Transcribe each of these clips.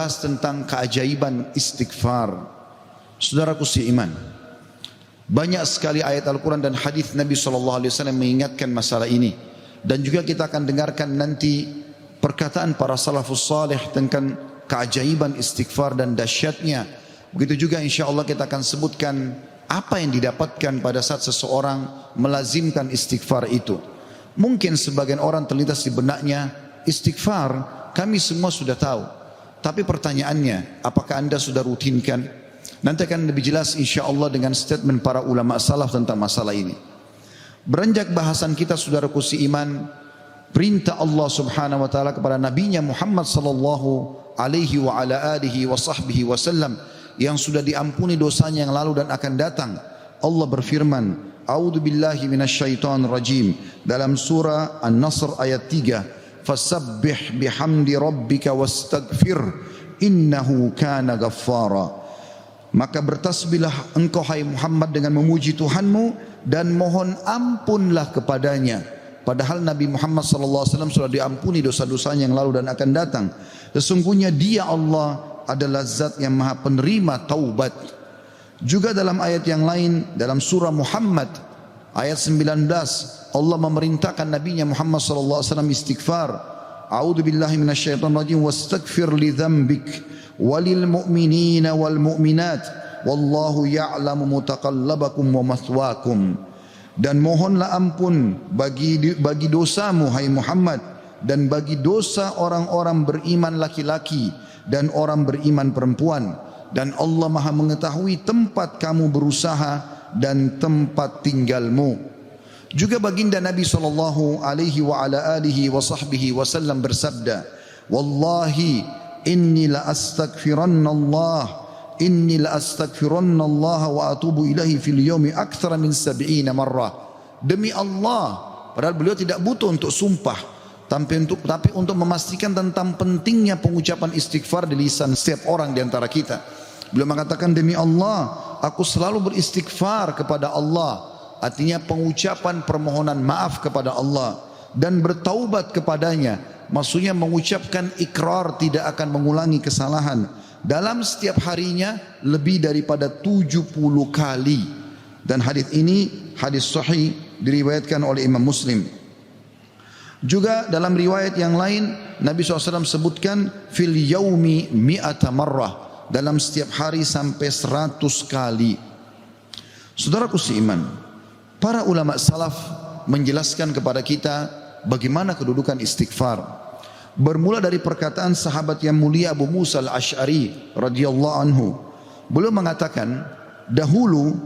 tentang keajaiban istighfar. Saudaraku seiman, banyak sekali ayat Al-Quran dan hadis Nabi SAW mengingatkan masalah ini. Dan juga kita akan dengarkan nanti perkataan para salafus salih tentang keajaiban istighfar dan dahsyatnya. Begitu juga insya Allah kita akan sebutkan apa yang didapatkan pada saat seseorang melazimkan istighfar itu. Mungkin sebagian orang terlintas di benaknya, istighfar kami semua sudah tahu. Tapi pertanyaannya, apakah anda sudah rutinkan? Nanti akan lebih jelas insya Allah dengan statement para ulama salaf tentang masalah ini. Beranjak bahasan kita saudaraku seiman, perintah Allah subhanahu wa ta'ala kepada nabinya Muhammad sallallahu alaihi wa ala alihi wa sahbihi wasallam yang sudah diampuni dosanya yang lalu dan akan datang. Allah berfirman, A'udzu billahi minasyaitonir rajim dalam surah An-Nasr ayat 3, fasabbih bihamdi rabbika wastaghfir innahu kana ghaffara. Maka bertasbihlah engkau hai Muhammad dengan memuji Tuhanmu dan mohon ampunlah kepadanya. Padahal Nabi Muhammad SAW sudah diampuni dosa-dosanya yang lalu dan akan datang. Sesungguhnya dia Allah adalah zat yang maha penerima taubat. Juga dalam ayat yang lain dalam surah Muhammad ayat 19 Allah memerintahkan Nabinya Muhammad SAW istighfar. A'udzu billahi minasyaitonir rajim wastaghfir li dzambik walil mu'minina wal mu'minat wallahu ya'lamu mutaqallabakum wa mathwaakum. Dan mohonlah ampun bagi dosamu hai Muhammad dan bagi dosa orang-orang beriman laki-laki dan orang beriman perempuan, dan Allah Maha mengetahui tempat kamu berusaha dan tempat tinggalmu. Juga baginda Nabi sallallahu alaihi wa ala alihi wa sahbihi wasallam bersabda, wallahi inni la astaghfirannallah wa atubu ilahi fil yaumi aktsara min 70 marrah. Demi Allah, padahal beliau tidak butuh untuk sumpah, tapi untuk memastikan tentang pentingnya pengucapan istighfar di lisan setiap orang di antara kita. Beliau mengatakan, demi Allah, aku selalu beristighfar kepada Allah. Artinya pengucapan permohonan maaf kepada Allah dan bertaubat kepadanya. Maksudnya mengucapkan ikrar tidak akan mengulangi kesalahan dalam setiap harinya lebih daripada 70 kali. Dan hadis ini hadis sahih diriwayatkan oleh Imam Muslim. Juga dalam riwayat yang lain Nabi SAW sebutkan fil yaumi mi'ata marrah, dalam setiap hari sampai 100 kali. Saudaraku seiman, para ulama salaf menjelaskan kepada kita bagaimana kedudukan istighfar. Bermula dari perkataan sahabat yang mulia Abu Musa al-Ash'ari radhiyallahu anhu. Beliau mengatakan, dahulu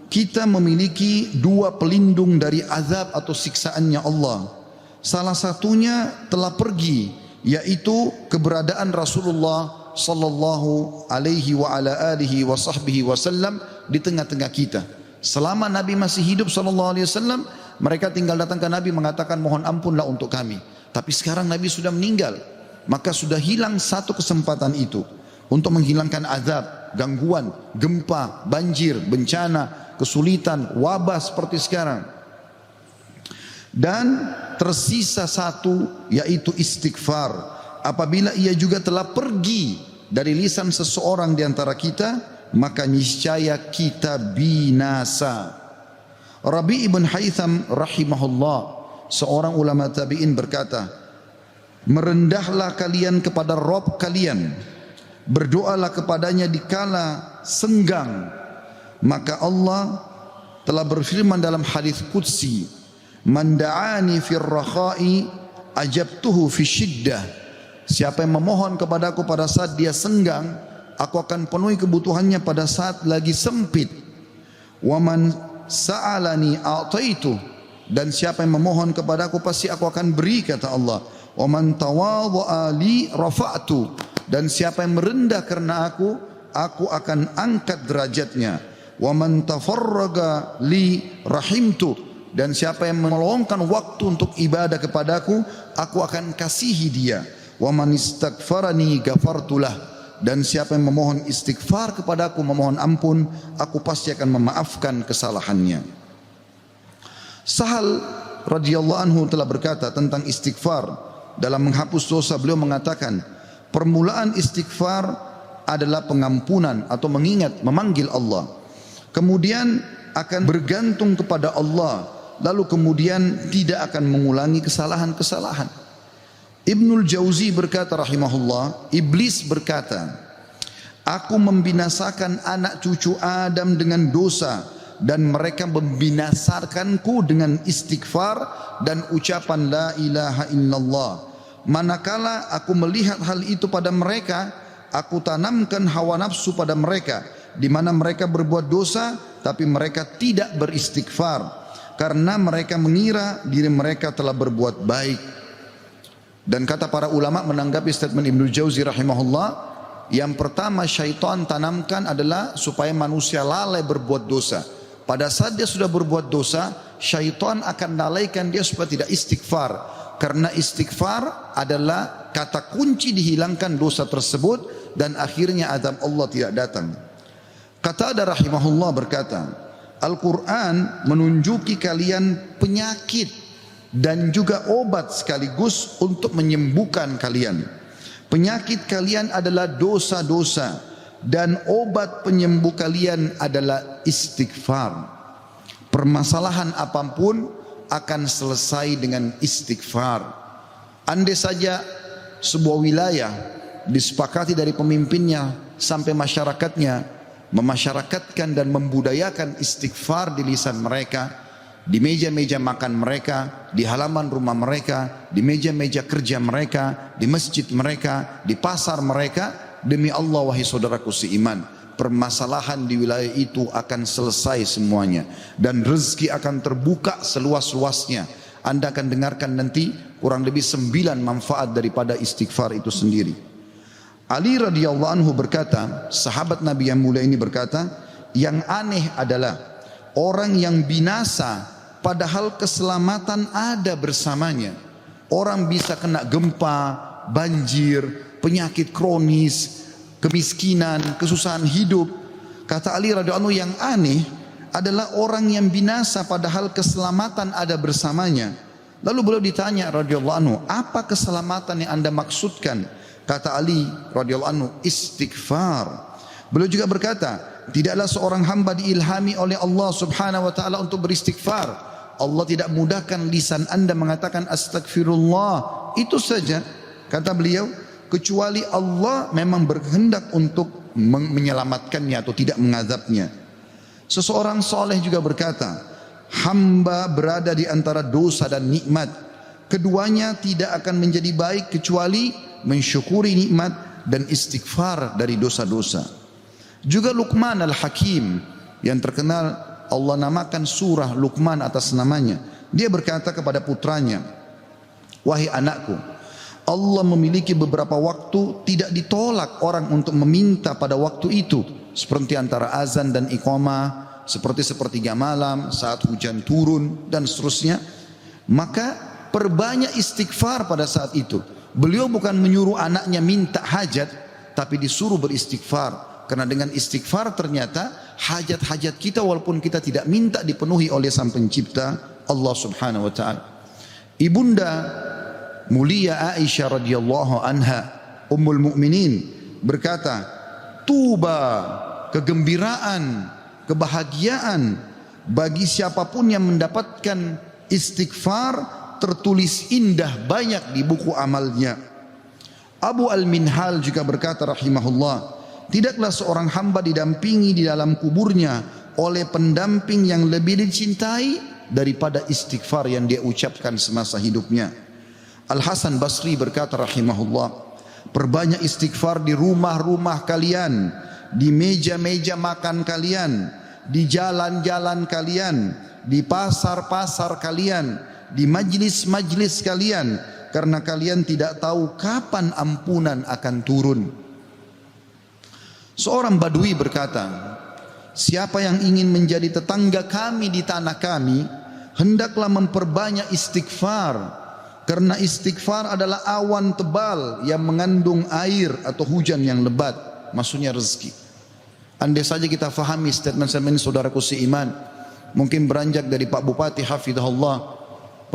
kita memiliki dua pelindung dari azab atau siksaannya Allah. Salah satunya telah pergi, yaitu keberadaan Rasulullah sallallahu alaihi wa ala alihi wa sahbihi wasallam di tengah-tengah kita. Selama Nabi masih hidup sallallahu alaihi wasallam, mereka tinggal datang ke Nabi mengatakan mohon ampunlah untuk kami. Tapi sekarang Nabi sudah meninggal, maka sudah hilang satu kesempatan itu untuk menghilangkan azab, gangguan, gempa, banjir, bencana, kesulitan, wabah seperti sekarang. Dan tersisa satu, yaitu istighfar. Apabila ia juga telah pergi dari lisan seseorang di antara kita, maka niscaya kita binasa. Rabi' ibn Haytham rahimahullah, seorang ulama tabi'in berkata, merendahlah kalian kepada Rabb kalian, berdoalah kepadanya di kala senggang, maka Allah telah berfirman dalam hadis qudsi, man da'ani fir rakha'i ajabtuhu fi syiddah. Siapa yang memohon kepadaku pada saat dia senggang, aku akan penuhi kebutuhannya pada saat lagi sempit. Wa man sa'alani a'taitu, dan siapa yang memohon kepadaku pasti aku akan beri, kata Allah. Wa man tawadha'a li rafa'tu, dan siapa yang merendah karena aku akan angkat derajatnya. Wa man tafarraga li rahimtu, dan siapa yang meluangkan waktu untuk ibadah kepadaku, aku akan kasihi dia. Wa man istaghfarani ghafartulah, dan siapa yang memohon istighfar kepadaku, memohon ampun, aku pasti akan memaafkan kesalahannya. Sahal radhiyallahu anhu telah berkata tentang istighfar dalam menghapus dosa. Beliau mengatakan, Permulaan istighfar adalah pengampunan atau mengingat, memanggil Allah. Kemudian akan bergantung kepada Allah, lalu kemudian tidak akan mengulangi kesalahan-kesalahan. Ibnul Jauzi berkata rahimahullah, iblis berkata, aku membinasakan anak cucu Adam dengan dosa, dan mereka membinasakanku dengan istighfar dan ucapan la ilaha illallah. Manakala aku melihat hal itu pada mereka, aku tanamkan hawa nafsu pada mereka, di mana mereka berbuat dosa tapi mereka tidak beristighfar, karena mereka mengira diri mereka telah berbuat baik. Dan kata para ulama menanggapi statement Ibnu Jauzi rahimahullah, yang pertama syaitan tanamkan adalah supaya manusia lalai berbuat dosa. Pada saat dia sudah berbuat dosa, syaitan akan lalaikan dia supaya tidak istighfar. Karena istighfar adalah kata kunci dihilangkan dosa tersebut, dan akhirnya azab Allah tidak datang. Qatadah rahimahullah berkata, Al-Quran menunjuki kalian penyakit dan juga obat sekaligus untuk menyembuhkan kalian. Penyakit kalian adalah dosa-dosa, dan obat penyembuh kalian adalah istighfar. Permasalahan apapun akan selesai dengan istighfar. Andai saja sebuah wilayah disepakati dari pemimpinnya sampai masyarakatnya memasyarakatkan dan membudayakan istighfar di lisan mereka, di meja-meja makan mereka, di halaman rumah mereka, di meja-meja kerja mereka, di masjid mereka, di pasar mereka, demi Allah wahai saudaraku seiman, permasalahan di wilayah itu akan selesai semuanya, dan rezeki akan terbuka seluas-luasnya. Anda akan dengarkan nanti kurang lebih 9 manfaat daripada istighfar itu sendiri. Ali radhiyallahu anhu berkata, sahabat Nabi yang mulia ini berkata, yang aneh adalah orang yang binasa padahal keselamatan ada bersamanya. Orang bisa kena gempa, banjir, penyakit kronis, kemiskinan, kesusahan hidup. Kata Ali radhiyallahu anhu, yang aneh adalah orang yang binasa padahal keselamatan ada bersamanya. Lalu beliau ditanya radhiyallahu anhu, apa keselamatan yang Anda maksudkan? Kata Ali radhiyallahu anhu, istighfar. Beliau juga berkata, tidaklah seorang hamba diilhami oleh Allah subhanahu wa ta'ala untuk beristighfar. Allah tidak mudahkan lisan Anda mengatakan astagfirullah, itu saja. Kata beliau, kecuali Allah memang berkehendak untuk menyelamatkannya atau tidak mengazabnya. Seseorang soleh juga berkata, hamba berada di antara dosa dan nikmat. Keduanya tidak akan menjadi baik kecuali mensyukuri nikmat dan istighfar dari dosa-dosa. Juga Luqman al-Hakim yang terkenal Allah namakan surah Luqman atas namanya. Dia berkata kepada putranya, wahai anakku, Allah memiliki beberapa waktu tidak ditolak orang untuk meminta pada waktu itu, seperti antara azan dan iqamah, seperti sepertiga malam, saat hujan turun, dan seterusnya. Maka perbanyak istighfar pada saat itu. Beliau bukan menyuruh anaknya minta hajat, tapi disuruh beristighfar. Karena dengan istighfar ternyata hajat-hajat kita walaupun kita tidak minta dipenuhi oleh Sang Pencipta Allah Subhanahu wa taala. Ibunda mulia Aisyah radhiyallahu anha, Ummul Mukminin, berkata, tuba, kegembiraan, kebahagiaan bagi siapapun yang mendapatkan istighfar tertulis indah banyak di buku amalnya. Abu Al-Minhal juga berkata rahimahullah, tidaklah seorang hamba didampingi di dalam kuburnya oleh pendamping yang lebih dicintai daripada istighfar yang dia ucapkan semasa hidupnya. Al-Hasan Basri berkata rahimahullah, perbanyak istighfar di rumah-rumah kalian, di meja-meja makan kalian, di jalan-jalan kalian, di pasar-pasar kalian, di majlis-majlis kalian, karena kalian tidak tahu kapan ampunan akan turun. Seorang Badui berkata, siapa yang ingin menjadi tetangga kami di tanah kami, hendaklah memperbanyak istighfar, karena istighfar adalah awan tebal yang mengandung air atau hujan yang lebat, maksudnya rezeki. Andai saja kita fahami statement-statement saudaraku seiman, mungkin beranjak dari Pak Bupati hafizahullah,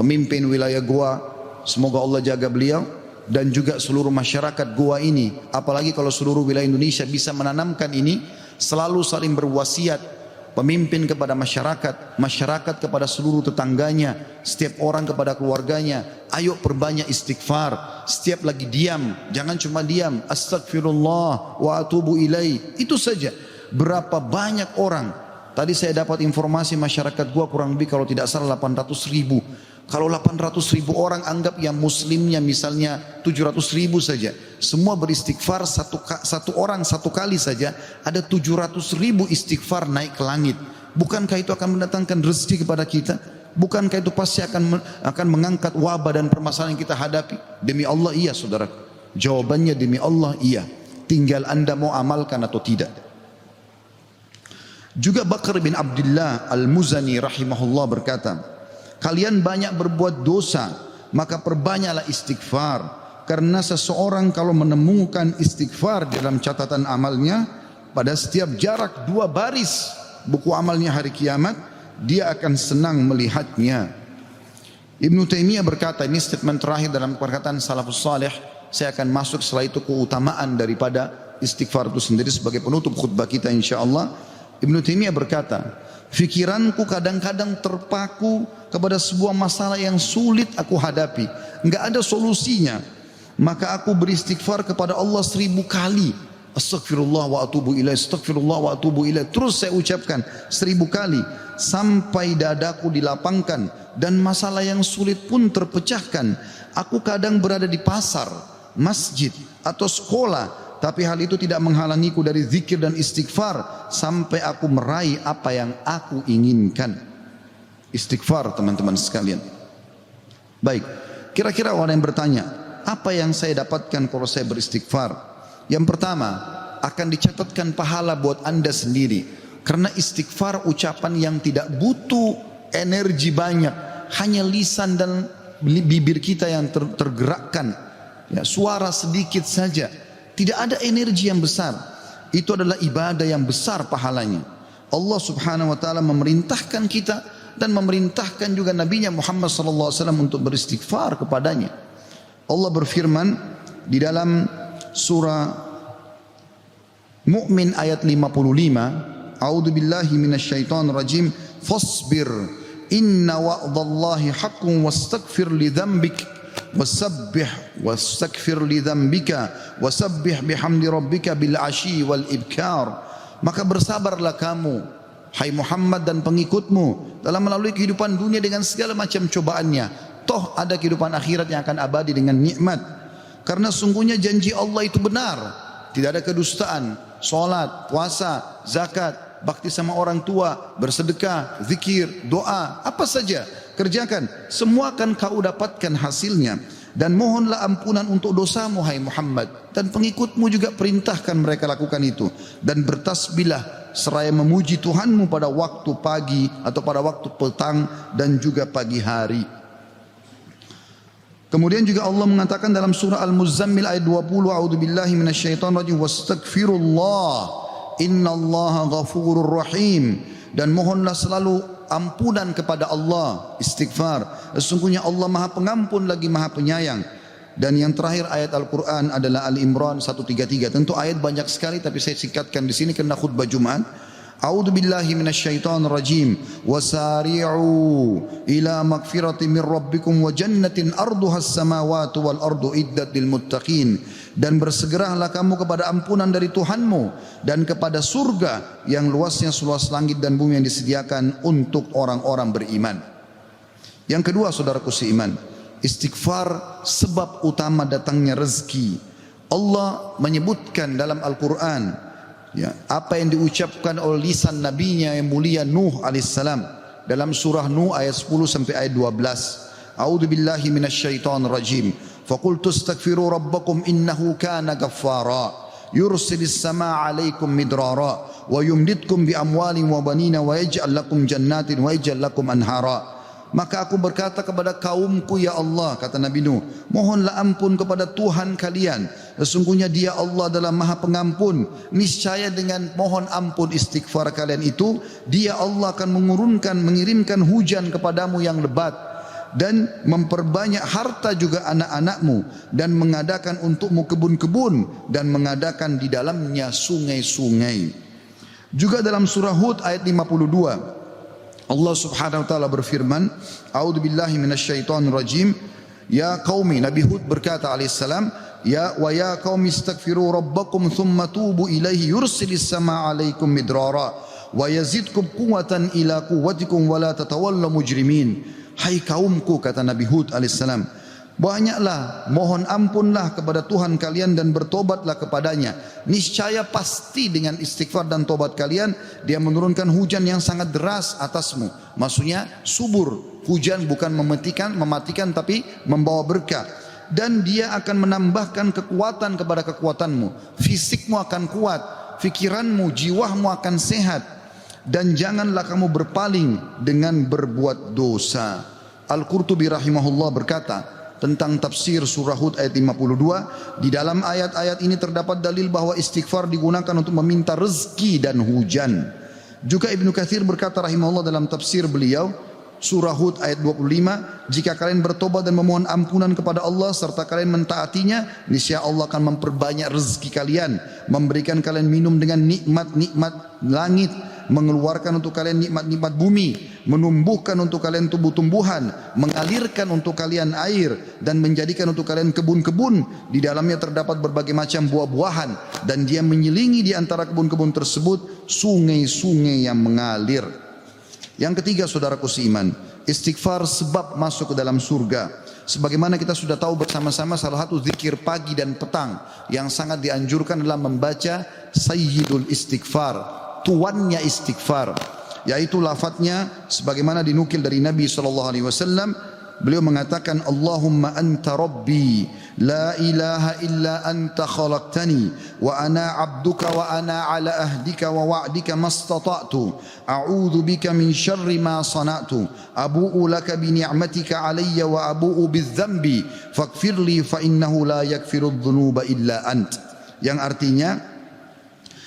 pemimpin wilayah Goa, semoga Allah jaga beliau, dan juga seluruh masyarakat Goa ini, apalagi kalau seluruh wilayah Indonesia bisa menanamkan ini, selalu saling berwasiat, pemimpin kepada masyarakat, masyarakat kepada seluruh tetangganya, setiap orang kepada keluarganya, ayo perbanyak istighfar. Setiap lagi diam, jangan cuma diam, astagfirullah wa atubu ilai, itu saja. Berapa banyak orang, tadi saya dapat informasi masyarakat gua kurang lebih kalau tidak salah 800.000. Kalau 800.000 orang anggap yang muslimnya misalnya 700.000 saja, semua beristighfar satu orang satu kali saja, ada 700.000 istighfar naik ke langit. Bukankah itu akan mendatangkan rezeki kepada kita? Bukankah itu pasti akan mengangkat wabah dan permasalahan yang kita hadapi? Demi Allah iya saudara. Jawabannya demi Allah iya. Tinggal anda mau amalkan atau tidak. Juga Bakar bin Abdullah Al-Muzani rahimahullah berkata, kalian banyak berbuat dosa, maka perbanyaklah istighfar. Karena seseorang kalau menemukan istighfar dalam catatan amalnya, pada setiap jarak 2 baris buku amalnya hari kiamat, dia akan senang melihatnya. Ibnu Taimiyah berkata, ini statement terakhir dalam perkataan salafus salih, saya akan masuk setelah itu keutamaan daripada istighfar itu sendiri sebagai penutup khutbah kita insyaallah. Ibnu Taimiyah berkata, fikiranku kadang-kadang terpaku kepada sebuah masalah yang sulit aku hadapi, enggak ada solusinya, maka aku beristighfar kepada Allah 1000 kali. Astagfirullah wa atubu ilaih, astagfirullah wa atubu ilaih. Terus saya ucapkan 1000 kali sampai dadaku dilapangkan dan masalah yang sulit pun terpecahkan. Aku kadang berada di pasar, masjid atau sekolah, tapi hal itu tidak menghalangiku dari zikir dan istighfar sampai aku meraih apa yang aku inginkan. Istighfar teman-teman sekalian. Baik, kira-kira orang yang bertanya, apa yang saya dapatkan kalau saya beristighfar? Yang pertama, akan dicatatkan pahala buat anda sendiri. Karena istighfar ucapan yang tidak butuh energi banyak, hanya lisan dan bibir kita yang tergerakkan, ya, suara sedikit saja, tidak ada energi yang besar. Itu adalah ibadah yang besar pahalanya. Allah subhanahu wa ta'ala memerintahkan kita dan memerintahkan juga Nabinya Muhammad sallallahu alaihi wasallam untuk beristighfar kepadanya. Allah berfirman di dalam surah Mu'min ayat 55, A'udzu billahi minasyaitonir rajim, fasbir inna wa'dallahi haqqun wastaghfir li dzambik wasabbih wastaghfir li dzambika wasabbih bihamdi rabbika bil asyi wal ibkar. Maka bersabarlah kamu, hai Muhammad dan pengikutmu, dalam melalui kehidupan dunia dengan segala macam cobaannya. Toh ada kehidupan akhirat yang akan abadi dengan nikmat. Karena sungguhnya janji Allah itu benar, tidak ada kedustaan. Salat, puasa, zakat, bakti sama orang tua, bersedekah, zikir, doa, apa saja kerjakan, semua akan kau dapatkan hasilnya. Dan mohonlah ampunan untuk dosamu hai Muhammad, dan pengikutmu juga perintahkan mereka lakukan itu. Dan bertasbihlah seraya memuji Tuhanmu pada waktu pagi atau pada waktu petang dan juga pagi hari. Kemudian juga Allah mengatakan dalam surah Al-Muzammil ayat 20, a'udzubillahi minasyaitonir rajim, wastaghfirullah innallaha ghafurur rahim. Dan mohonlah selalu ampunan kepada Allah, istighfar. Sesungguhnya Allah Maha Pengampun lagi Maha Penyayang. Dan yang terakhir ayat Al-Qur'an adalah Al-Imran 133. Tentu ayat banyak sekali tapi saya singkatkan di sini karena khutbah Jumat. A'udzu billahi minasyaitonir rajim. Wasari'u ila magfiratin min rabbikum wa jannatin arduhas samawati wal ardu iddat lil muttaqin. Dan bersegeralah kamu kepada ampunan dari Tuhanmu dan kepada surga yang luasnya seluas langit dan bumi yang disediakan untuk orang-orang beriman. Yang kedua saudaraku seiman, istighfar sebab utama datangnya rezeki. Allah menyebutkan dalam Al-Quran, ya, apa yang diucapkan oleh lisan nabinya yang mulia Nuh alaihissalam dalam surah Nuh ayat 10 sampai ayat 12. A'udzu billahi minasyaitonir rajim. Faqultu astaghfiru rabbakum innahu kana ghaffara yursilis samaa 'alaikum midrara wa yumditkum bi amwalin wa banina wa yaj'al lakum jannatin wa yaj'al lakum anhara. Maka aku berkata kepada kaumku, ya Allah, kata Nabi Nuh, mohonlah ampun kepada Tuhan kalian. Sesungguhnya Dia Allah adalah Maha Pengampun. Niscaya dengan mohon ampun istighfar kalian itu, Dia Allah akan mengirimkan hujan kepadamu yang lebat dan memperbanyak harta juga anak-anakmu, dan mengadakan untukmu kebun-kebun, dan mengadakan di dalamnya sungai-sungai. Juga dalam surah Hud ayat 52, Allah Subhanahu wa taala berfirman, A'udzubillahi minasyaitonir rajim. Ya qaumi, Nabi Hud berkata alaihissalam, ya qaumi istaghfiru rabbakum thumma tubu ilaihi yursilis samaa 'alaikum midrara wa yazidkum quwwatan ila quwwatikum wa la tatawallaw mujrimin. Hai kaumku, kata Nabi Hud alaihissalam, banyaklah mohon ampunlah kepada Tuhan kalian dan bertobatlah kepadanya. Niscaya pasti dengan istighfar dan tobat kalian Dia menurunkan hujan yang sangat deras atasmu. Maksudnya subur, hujan bukan mematikan tapi membawa berkah. Dan Dia akan menambahkan kekuatan kepada kekuatanmu. Fisikmu akan kuat, fikiranmu, jiwamu akan sehat. Dan janganlah kamu berpaling dengan berbuat dosa. Al-Qurtubi rahimahullah berkata tentang tafsir surah Hud ayat 52, di dalam ayat-ayat ini terdapat dalil bahwa istighfar digunakan untuk meminta rezeki dan hujan. Juga Ibnu Katsir berkata rahimahullah dalam tafsir beliau surah Hud ayat 25, jika kalian bertobat dan memohon ampunan kepada Allah serta kalian mentaatinya, niscaya Allah akan memperbanyak rezeki kalian, memberikan kalian minum dengan nikmat-nikmat langit, mengeluarkan untuk kalian nikmat-nikmat bumi, menumbuhkan untuk kalian tumbuh-tumbuhan, mengalirkan untuk kalian air, dan menjadikan untuk kalian kebun-kebun. Di dalamnya terdapat berbagai macam buah-buahan, dan Dia menyelingi di antara kebun-kebun tersebut sungai-sungai yang mengalir. Yang ketiga, saudaraku seiman, istighfar sebab masuk ke dalam surga. Sebagaimana kita sudah tahu bersama-sama, salah satu zikir pagi dan petang yang sangat dianjurkan adalah membaca Sayyidul Istighfar, tuannya istighfar, yaitu lafadznya sebagaimana dinukil dari Nabi SAW. Beliau mengatakan, Allahumma anta rabbi la ilaha illa anta khalaqtani wa ana abduka wa ana ala ahdika wa wa'dika mastata'tu a'udhu bika min syarri ma sana'tu abu'u laka bi ni'matika alayya wa abu'u bidzambi faghfirli fa innahu la yaghfirudz dzunuba illa ant. Yang artinya,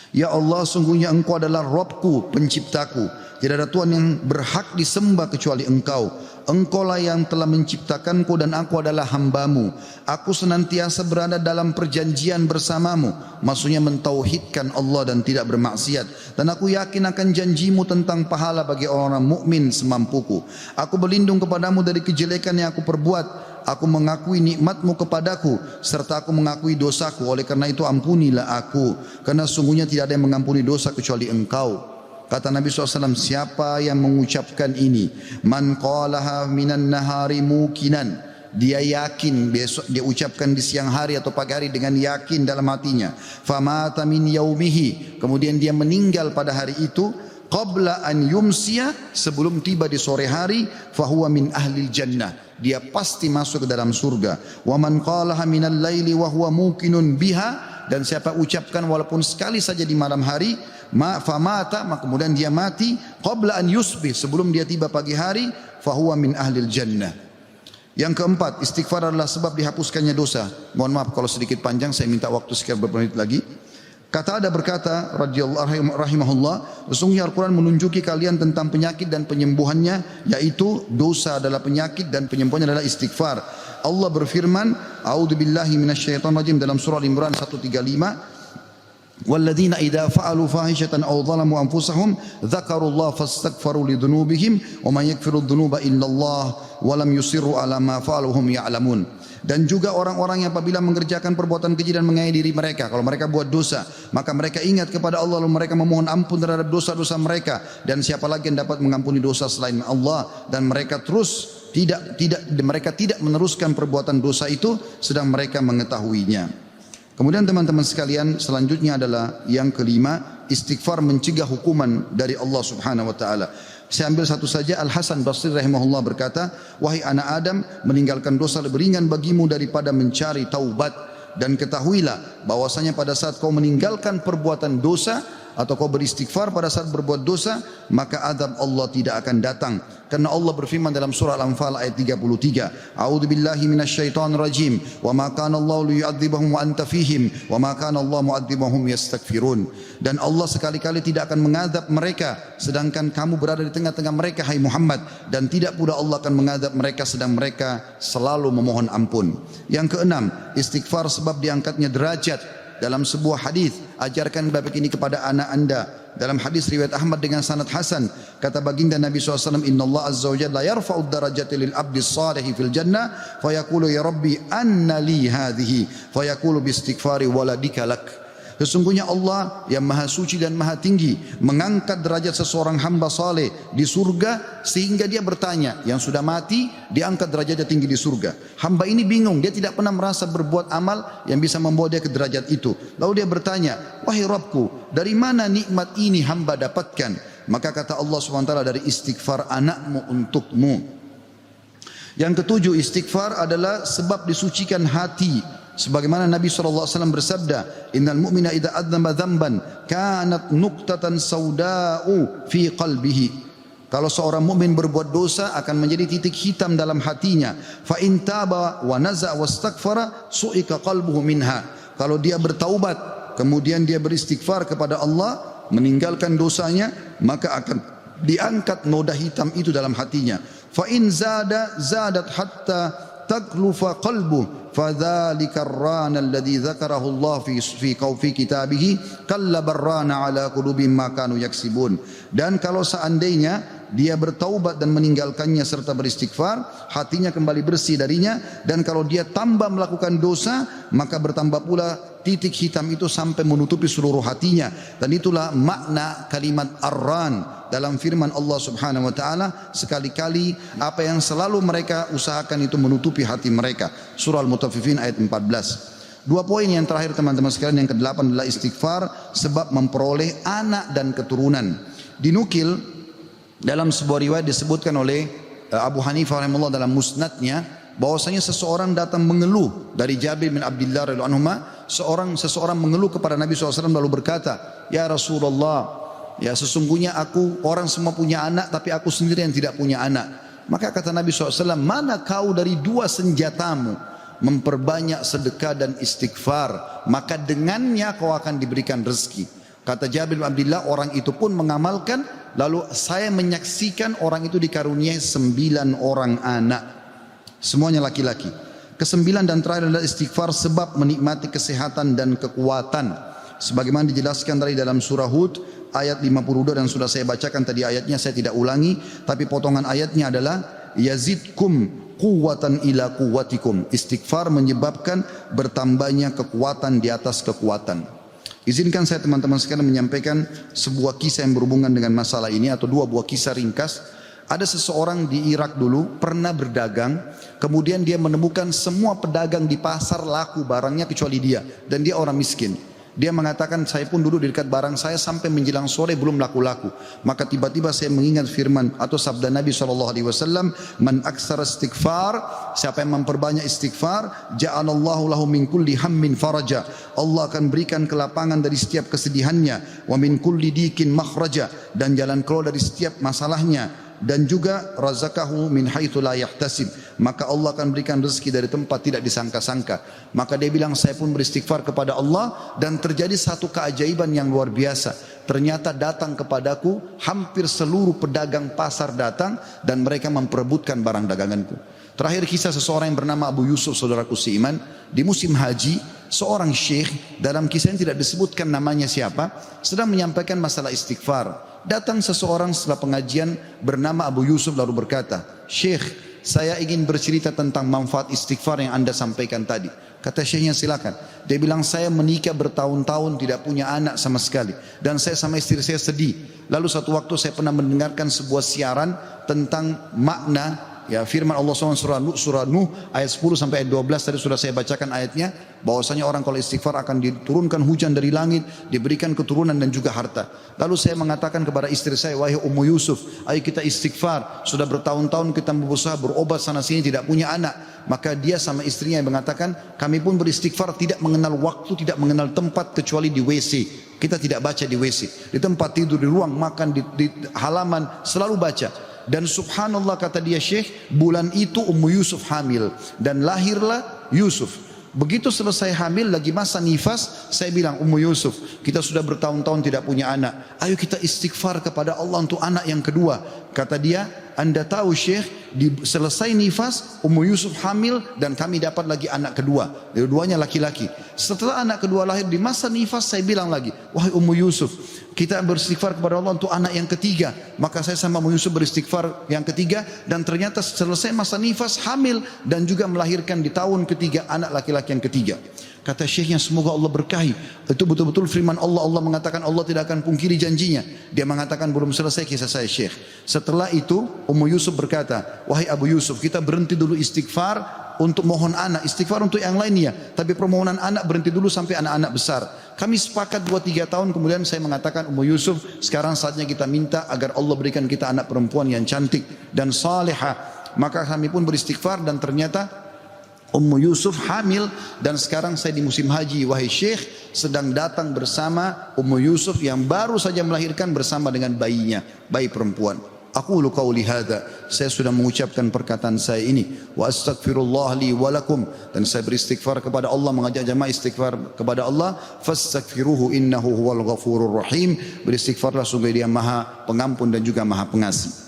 ya Allah, sungguhnya Engkau adalah Rabbku, penciptaku. Tidak ada Tuhan yang berhak disembah kecuali Engkau. Engkaulah yang telah menciptakanku dan aku adalah hambamu. Aku senantiasa berada dalam perjanjian bersamamu. Maksudnya mentauhidkan Allah dan tidak bermaksiat. Dan aku yakin akan janjimu tentang pahala bagi orang-orang mukmin semampuku. Aku berlindung kepadamu dari kejelekan yang aku perbuat. Aku mengakui nikmatmu kepadaku serta aku mengakui dosaku. Oleh karena itu ampunilah aku, karena sungguhnya tidak ada yang mengampuni dosa kecuali Engkau. Kata Nabi SAW, siapa yang mengucapkan ini, man qalaha minan nahari mukinan, dia yakin, besok dia ucapkan di siang hari atau pagi hari dengan yakin dalam hatinya, famata min yaumihi, kemudian dia meninggal pada hari itu, qabla an yumsiya, sebelum tiba di sore hari, fahuwa min ahlil jannah, dia pasti masuk ke dalam surga. Wa man qalaha minal laili wa huwa muqinun biha, dan siapa ucapkan walaupun sekali saja di malam hari, famata, maka kemudian dia mati, qabla an yusbih, sebelum dia tiba pagi hari, fahuwa min ahlil jannah. Yang keempat, istighfar adalah sebab dihapuskannya dosa. Mohon maaf kalau sedikit panjang, saya minta waktu sekian beberapa menit lagi. Kata ada berkata radhiyallahu rahimahullah, sesungguhnya Al-Quran menunjuki kalian tentang penyakit dan penyembuhannya, yaitu dosa adalah penyakit dan penyembuhannya adalah istighfar. Allah berfirman, a'udzubillahi minasyaitonir rajim, dalam surah Al-Imran 135, walladzina idza fa'alu fahishatan aw zalamu anfusahum dzakarullaha fastaghfaru lidzunubihim wa man yaghfiru dzunuba illallah wa lam yusirru ala ma fa'alu hum ya'lamun. Dan juga orang-orang yang apabila mengerjakan perbuatan keji dan menganiaya diri mereka, kalau mereka buat dosa, maka mereka ingat kepada Allah lalu mereka memohon ampun terhadap dosa-dosa mereka, dan siapa lagi yang dapat mengampuni dosa selain Allah, dan mereka terus mereka tidak meneruskan perbuatan dosa itu sedang mereka mengetahuinya. Kemudian teman-teman sekalian, selanjutnya adalah yang kelima, istighfar mencegah hukuman dari Allah Subhanahu wa taala. Saya ambil satu saja. Al Hasan Basri rahimahullah berkata, wahai anak Adam, meninggalkan dosa lebih ringan bagimu daripada mencari taubat, dan ketahuilah bahwasanya pada saat kau meninggalkan perbuatan dosa, atau kau beristighfar pada saat berbuat dosa, maka azab Allah tidak akan datang. Karena Allah berfirman dalam surah Al-Anfal ayat 33, A'udzu billahi minasyaitonir rajim, wa ma kana Allah liyu'adzibahum wa anta fihim, wa ma kana Allah mu'adzibahum yastaghfirun. Dan Allah sekali-kali tidak akan mengazab mereka sedangkan kamu berada di tengah-tengah mereka, hai Muhammad, dan tidak pula Allah akan mengazab mereka sedang mereka selalu memohon ampun. Yang keenam, istighfar sebab diangkatnya derajat. Dalam sebuah hadis, ajarkan bab ini kepada anak anda. Dalam hadis riwayat Ahmad dengan sanad hasan, kata baginda Nabi SAW, Inna Allah Azza wa Jalla yarfa'ud darajati lil abdi salihi fil jannah, fayaqulu ya Rabbi anna li hadhihi, fayaqulu bi istighfari waladika lak. Sesungguhnya Allah yang maha suci dan maha tinggi mengangkat derajat seseorang hamba saleh di surga sehingga dia bertanya, yang sudah mati diangkat derajatnya tinggi di surga. Hamba ini bingung, dia tidak pernah merasa berbuat amal yang bisa membawa dia ke derajat itu. Lalu dia bertanya, wahai Rabbku, dari mana nikmat ini hamba dapatkan? Maka kata Allah SWT, dari istighfar anakmu untukmu. Yang ketujuh, istighfar adalah sebab disucikan hati. Sebagaimana Nabi SAW bersabda, Innal mu'mina idha adzamba dzamban kanat nuqtatan sauda'u fi qalbihi. Kalau seorang mukmin berbuat dosa akan menjadi titik hitam dalam hatinya. Fa in taba wa naza wastaghfara su'ika qalbuhu minha. Kalau dia bertaubat kemudian dia beristighfar kepada Allah, meninggalkan dosanya, maka akan diangkat noda hitam itu dalam hatinya. Fa in zadat hatta taglufa qalbu fadzalika ar-rana alladhi dzakarahu Allah fi kitabihi kalla barrana ala qulubihim ma kanu yaksibun. Dan kalau seandainya dia bertaubat dan meninggalkannya serta beristighfar, hatinya kembali bersih darinya, dan kalau dia tambah melakukan dosa, maka bertambah pula titik hitam itu sampai menutupi seluruh hatinya. Dan itulah makna kalimat ar-ran dalam firman Allah Subhanahu wa taala, sekali-kali apa yang selalu mereka usahakan itu menutupi hati mereka. Surah Al-Mutaffifin ayat 14. Dua poin yang terakhir teman-teman sekalian, yang ke-8 adalah istighfar sebab memperoleh anak dan keturunan. Dinukil dalam sebuah riwayat disebutkan oleh Abu Hanifah rahimahullah dalam musnadnya, bahwasanya seseorang datang mengeluh dari Jabir bin Abdullah radhiyallahu anhu. Seseorang mengeluh kepada Nabi SAW lalu berkata, ya Rasulullah, ya sesungguhnya orang semua punya anak tapi aku sendiri yang tidak punya anak. Maka kata Nabi SAW, mana kau dari dua senjatamu, memperbanyak sedekah dan istighfar, maka dengannya kau akan diberikan rezeki. Kata Jabir bin Abdullah, orang itu pun mengamalkan, lalu saya menyaksikan orang itu dikaruniai 9 orang anak, semuanya laki-laki. Kesembilan dan terakhir adalah istighfar sebab menikmati kesehatan dan kekuatan. Sebagaimana dijelaskan dari dalam surah Hud ayat 52, dan sudah saya bacakan tadi ayatnya, saya tidak ulangi, tapi potongan ayatnya adalah yazidkum quwwatan ila quwwatikum. Istighfar menyebabkan bertambahnya kekuatan di atas kekuatan. Izinkan saya teman-teman sekalian menyampaikan sebuah kisah yang berhubungan dengan masalah ini, atau dua buah kisah ringkas. Ada seseorang di Irak dulu pernah berdagang, kemudian dia menemukan semua pedagang di pasar laku barangnya kecuali dia, dan dia orang miskin. Dia mengatakan, saya pun duduk di dekat barang saya sampai menjelang sore belum laku-laku. Maka tiba-tiba saya mengingat firman atau sabda Nabi SAW, man aksara istighfar, siapa yang memperbanyak istighfar, ja'alallahu lahu min kulli hammin faraja, Allah akan berikan kelapangan dari setiap kesedihannya, wa min kulli dikin makhraja, dan jalan keluar dari setiap masalahnya, dan juga razaqahu min haitsu la yahtasib, maka Allah akan berikan rezeki dari tempat tidak disangka-sangka. Maka dia bilang, saya pun beristighfar kepada Allah, dan terjadi satu keajaiban yang luar biasa. Ternyata datang kepadaku hampir seluruh pedagang pasar datang, dan mereka memperebutkan barang daganganku. Terakhir kisah seseorang yang bernama Abu Yusuf, saudaraku seiman, di musim haji, seorang syekh, dalam kisah ini tidak disebutkan namanya siapa, sedang menyampaikan masalah istighfar. Datang seseorang setelah pengajian bernama Abu Yusuf lalu berkata, Syekh, saya ingin bercerita tentang manfaat istighfar yang anda sampaikan tadi. Kata syekhnya, silakan. Dia bilang, saya menikah bertahun-tahun tidak punya anak sama sekali, dan saya sama istri saya sedih. Lalu satu waktu saya pernah mendengarkan sebuah siaran tentang makna firman Allah SWT surah Nuh ayat 10 sampai ayat 12, tadi sudah saya bacakan ayatnya, bahwasanya orang kalau istighfar akan diturunkan hujan dari langit, diberikan keturunan dan juga harta. Lalu saya mengatakan kepada istri saya, wahai Ummu Yusuf, ayo kita istighfar, sudah bertahun-tahun kita berusaha berobat sana sini tidak punya anak. Maka dia sama istrinya yang mengatakan, kami pun beristighfar tidak mengenal waktu, tidak mengenal tempat kecuali di WC. Kita tidak baca di WC, di tempat tidur, di ruang makan, di halaman, selalu baca. Dan subhanallah kata dia Syekh, bulan itu Ummu Yusuf hamil dan lahirlah Yusuf. Begitu selesai hamil lagi masa nifas, saya bilang, Ummu Yusuf, kita sudah bertahun-tahun tidak punya anak. Ayo kita istighfar kepada Allah untuk anak yang kedua. Kata dia, Anda tahu Syekh, selesai nifas, Ummu Yusuf hamil dan kami dapat lagi anak kedua. Dua-duanya laki-laki. Setelah anak kedua lahir di masa nifas, saya bilang lagi, wahai Ummu Yusuf, kita beristighfar kepada Allah untuk anak yang ketiga. Maka saya sama Ummu Yusuf beristighfar yang ketiga, dan ternyata selesai masa nifas hamil dan juga melahirkan di tahun ketiga anak laki-laki yang ketiga. Kata syekhnya, semoga Allah berkahi. Itu betul-betul firman Allah. Allah mengatakan Allah tidak akan pungkiri janjinya. Dia mengatakan belum selesai kisah saya Syekh. Setelah itu Ummu Yusuf berkata, wahai Abu Yusuf, kita berhenti dulu istighfar untuk mohon anak, istighfar untuk yang lainnya, tapi permohonan anak berhenti dulu sampai anak-anak besar. Kami sepakat 2-3 tahun kemudian saya mengatakan, Ummu Yusuf, sekarang saatnya kita minta agar Allah berikan kita anak perempuan yang cantik dan salihah. Maka kami pun beristighfar dan ternyata Ummu Yusuf hamil, dan sekarang saya di musim haji, wahai Syekh, sedang datang bersama Ummu Yusuf yang baru saja melahirkan bersama dengan bayinya, bayi perempuan. Aqulu qauli hadza, saya sudah mengucapkan perkataan saya ini, wa astaghfirullah li wa lakum, dan saya beristighfar kepada Allah, mengajak jamaah istighfar kepada Allah, fastaghfiruhu innahu huwal ghafurur rahim. Beristighfarlah sungguh Dia Maha Pengampun dan juga Maha Pengasih.